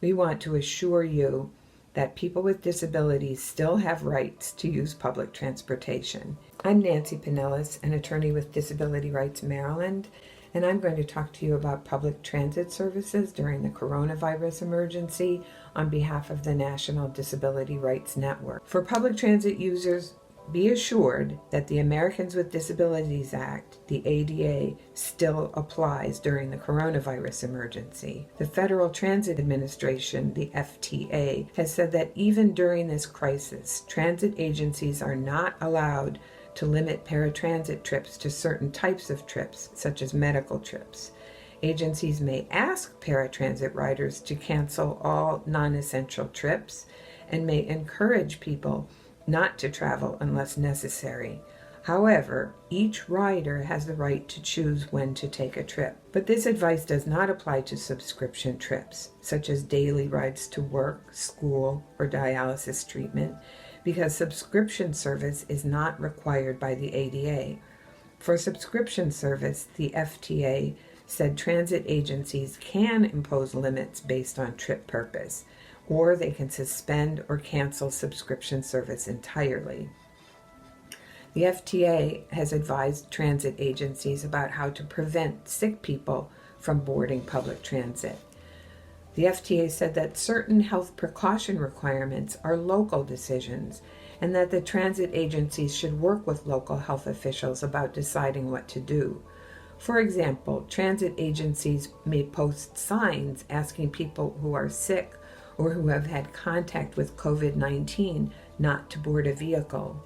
we want to assure you that people with disabilities still have rights to use public transportation. I'm Nancy Pinellas, an attorney with Disability Rights Maryland, and I'm going to talk to you about public transit services during the coronavirus emergency on behalf of the National Disability Rights Network. For public transit users, be assured that the Americans with Disabilities Act, the ADA, still applies during the coronavirus emergency. The Federal Transit Administration, the FTA, has said that even during this crisis, transit agencies are not allowed to limit paratransit trips to certain types of trips, such as medical trips. Agencies may ask paratransit riders to cancel all non-essential trips and may encourage people not to travel unless necessary. However, each rider has the right to choose when to take a trip. But this advice does not apply to subscription trips, such as daily rides to work, school, or dialysis treatment, because subscription service is not required by the ADA. For subscription service, the FTA said transit agencies can impose limits based on trip purpose, or they can suspend or cancel subscription service entirely. The FTA has advised transit agencies about how to prevent sick people from boarding public transit. The FTA said that certain health precaution requirements are local decisions and that the transit agencies should work with local health officials about deciding what to do. For example, transit agencies may post signs asking people who are sick or who have had contact with COVID-19 not to board a vehicle.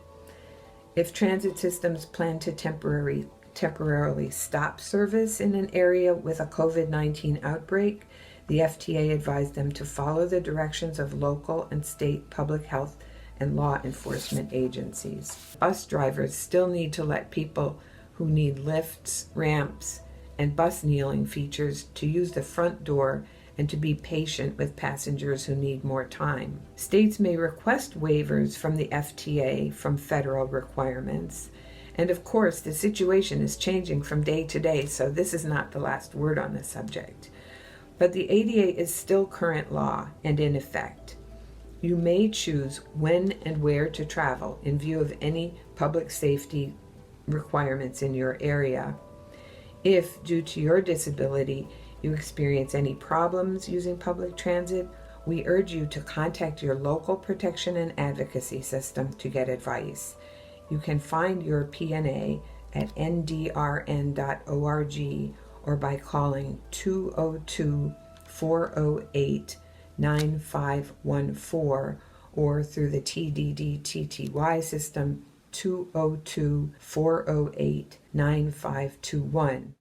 If transit systems plan to temporarily stop service in an area with a COVID-19 outbreak, the FTA advised them to follow the directions of local and state public health and law enforcement agencies. Bus drivers still need to let people who need lifts, ramps, and bus kneeling features to use the front door and to be patient with passengers who need more time. States may request waivers from the FTA from federal requirements. And of course, the situation is changing from day to day, so this is not the last word on the subject. But the ADA is still current law and in effect. You may choose when and where to travel in view of any public safety requirements in your area. If, due to your disability, you experience any problems using public transit, we urge you to contact your local protection and advocacy system to get advice. You can find your PNA at ndrn.org or by calling 202-408-9514 or through the TDD-TTY system 202-408-9521.